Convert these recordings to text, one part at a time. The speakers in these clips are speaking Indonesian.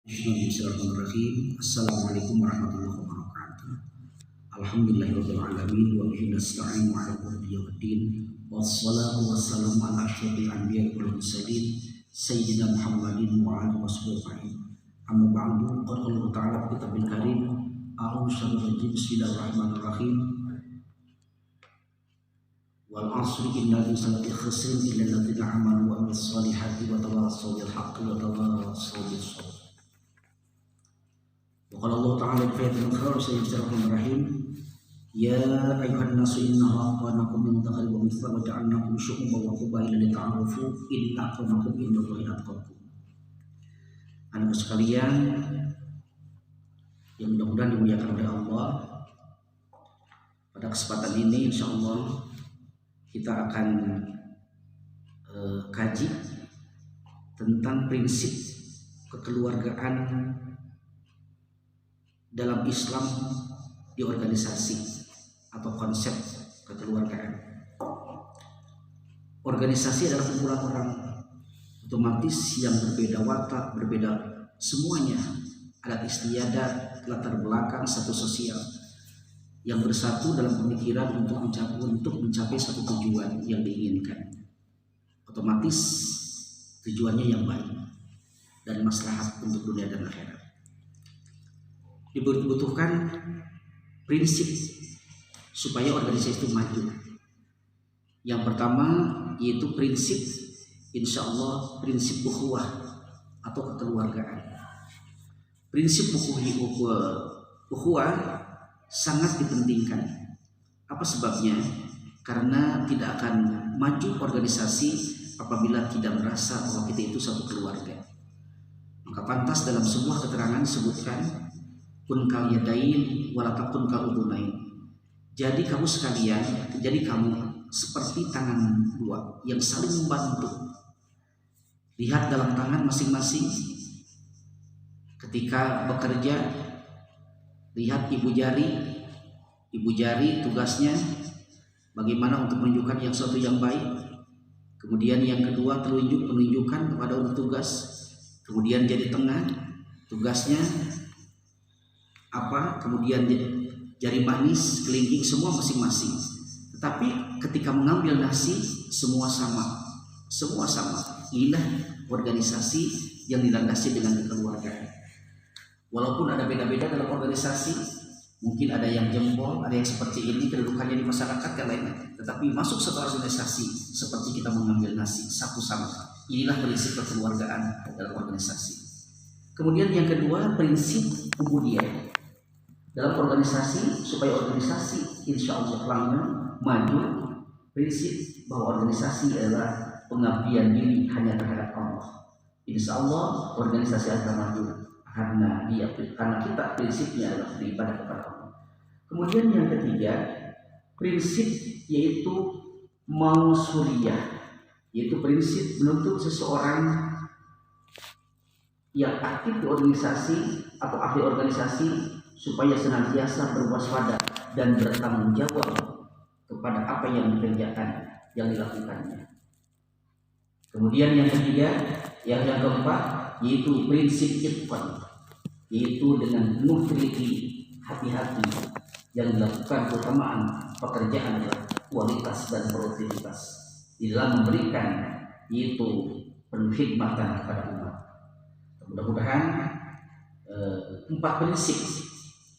Bismillahirrahmanirrahim. Assalamualaikum warahmatullahi wabarakatuh. Alhamdulillahirabbil alamin wa bihi nasta'inu 'ala umuri waddin. Wassalatu wassalamu ala asyrofil anbiya'i wal mursalin sayyidina Muhammadin wa alihi washabihi. Amma ba'du, qala Allah ta'ala fi kitabil karim, a'udzu billahi bismillahirrahmanirrahim. Wal 'asri innal insana lafi khusrin illa alladziina aamanu wa 'amilus shalihati wa tawassaw bil haqqi wa tawassaw bis sabr. Qala Allah Ta'ala fi ayatil ukhra Bismillahirrahmanirrahim. Ya ayyuhan nasu inna khalaqnakum min dhakarin wa untha wa ja'alnakum syu'uban wa qabaila lita'arafu inna akramakum indallahi atqakum. Anak sekalian yang mudah-mudahan dimuliakan oleh Allah, pada kesempatan ini insyaallah kita akan kaji tentang prinsip kekeluargaan dalam Islam di organisasi atau konsep kekeluargaan. Organisasi adalah kumpulan orang, otomatis yang berbeda watak, berbeda semuanya, adat istiadat, latar belakang, status sosial, yang bersatu dalam pemikiran untuk mencapai satu tujuan yang diinginkan. Otomatis tujuannya yang baik dan maslahat untuk dunia dan akhirat. Dibutuhkan prinsip supaya organisasi itu maju. Yang pertama yaitu prinsip, insya Allah, prinsip ukhuwah atau kekeluargaan. Prinsip ukhuwah sangat dipentingkan. Apa sebabnya? Karena tidak akan maju organisasi apabila tidak merasa bahwa kita itu satu keluarga. Maka pantas dalam sebuah keterangan disebutkan, kun kal yadain walatakun kal udunain. Jadi kamu sekalian, jadi kamu seperti tangan dua yang saling membantu. Lihat dalam tangan masing-masing ketika bekerja. Lihat ibu jari tugasnya bagaimana untuk menunjukkan yang suatu yang baik. Kemudian yang kedua menunjukkan kepada untuk tugas. Kemudian jadi tengah, tugasnya apa, kemudian jari manis, kelingking, semua masing-masing. Tetapi ketika mengambil nasi semua sama. Inilah organisasi yang dilandasi dengan kekeluargaan. Walaupun ada beda-beda dalam organisasi, mungkin ada yang jempol, ada yang seperti ini kedudukannya di masyarakat yang lainnya, tetapi masuk satu organisasi seperti kita mengambil nasi satu sama. Inilah prinsip kekeluargaan dalam organisasi. Kemudian yang kedua, prinsip ubudiyah. Dalam organisasi, supaya organisasi insya Allah maju, prinsip bahwa organisasi adalah pengabdian diri hanya terhadap Allah. Insya Allah organisasi akan maju karena kita prinsipnya adalah beribadah kepada Allah. Kemudian yang ketiga, prinsip yaitu mausuliyah, yaitu prinsip menuntut seseorang yang aktif di organisasi atau ahli organisasi supaya senantiasa berwaspada dan bertanggung jawab kepada apa yang dikerjakan, yang dilakukannya. Kemudian yang ketiga, yang keempat yaitu prinsip itqan, yaitu dengan penuh teliti, hati-hati yang dilakukan, keutamaan pekerjaan adalah kualitas dan produktivitas di dalam memberikan yaitu penuh khidmatan kepada umat. Mudah-mudahan empat prinsip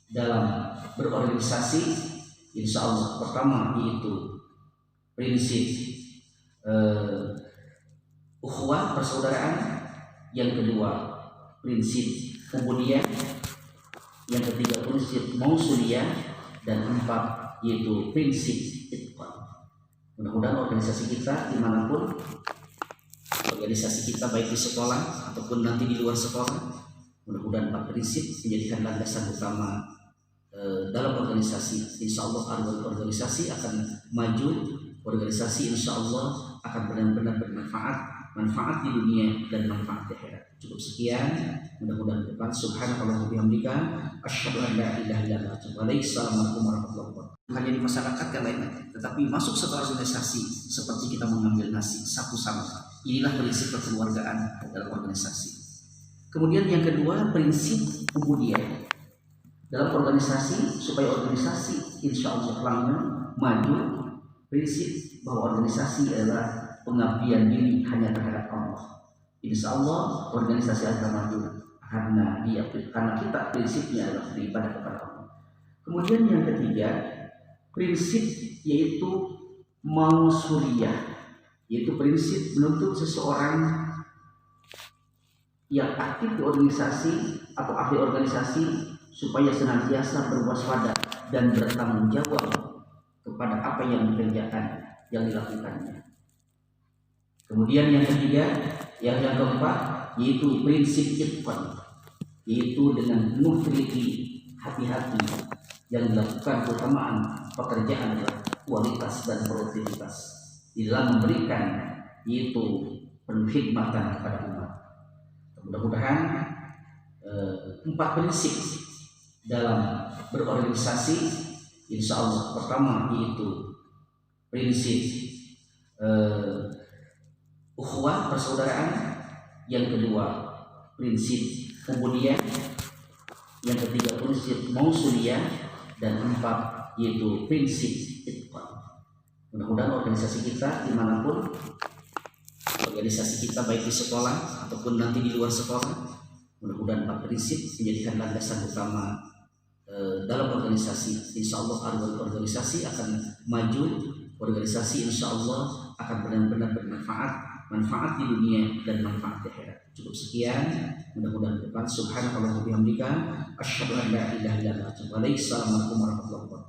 dalam berorganisasi insya Allah. Pertama yaitu prinsip ukhuwah, persaudaraan. Yang kedua prinsip ubudiyah. Yang ketiga prinsip mausuliyah. Dan empat yaitu prinsip itqan. Mudah-mudahan organisasi kita dimanapun, organisasi kita baik di sekolah ataupun nanti di luar sekolah, mudah-mudahan empat prinsip menjadikan landasan utama dalam organisasi. Insya Allah organisasi akan maju, organisasi insya Allah akan benar-benar bermanfaat, manfaat di dunia dan manfaat di akhirat. Cukup sekian, mudah-mudahan ke depan. Subhanallah wa bihamdika, asyhadu an la ilaha illa anta, astaghfiruka wa atubu ilaik. Assalamualaikum warahmatullahi wabarakatuh. Hanya di masyarakat yang lainnya, tetapi masuk satu organisasi seperti kita mengambil nasi satu sama. Inilah prinsip kekeluargaan dalam organisasi. Kemudian yang kedua, prinsip ubudiyah dalam organisasi, supaya organisasi insya Allah langgeng maju. Prinsip bahwa organisasi adalah pengabdian diri hanya terhadap Allah. Insya Allah organisasi akan maju karena kita prinsipnya adalah beribadah kepada Allah. Kemudian yang ketiga, prinsip yaitu mausuliyah, yaitu prinsip menuntut seseorang yang aktif di organisasi atau ahli organisasi supaya senantiasa berwaspada dan bertanggung jawab kepada apa yang dikerjakan, yang dilakukannya. Kemudian yang ketiga, yang keempat, yaitu prinsip itqan, yaitu dengan penuh teliti, hati-hati yang dilakukan, keutamaan pekerjaan adalah kualitas dan produktivitas di dalam memberikan yaitu penuh khidmatan kepada umat. Mudah-mudahan 4 prinsip dalam berorganisasi insya Allah. Pertama yaitu prinsip ukhuwah, persaudaraan. Yang kedua prinsip ubudiyah. Yang ketiga prinsip mausuliyah. Dan 4 yaitu prinsip itqan. Mudah-mudahan organisasi kita dimanapun, organisasi kita baik di sekolah ataupun nanti di luar sekolah, mudah-mudahan 4 prinsip menjadikan landasan utama dalam organisasi. Insya Allah organisasi akan maju, organisasi insya Allah akan benar-benar bermanfaat, manfaat di dunia dan manfaat di akhirat. Cukup sekian, mudah-mudahan depan. Subhanallah wa bihamdika, asyhadu an la ilaha illa anta, astaghfiruka wa atubu ilaik. Assalamualaikum warahmatullahi wabarakatuh.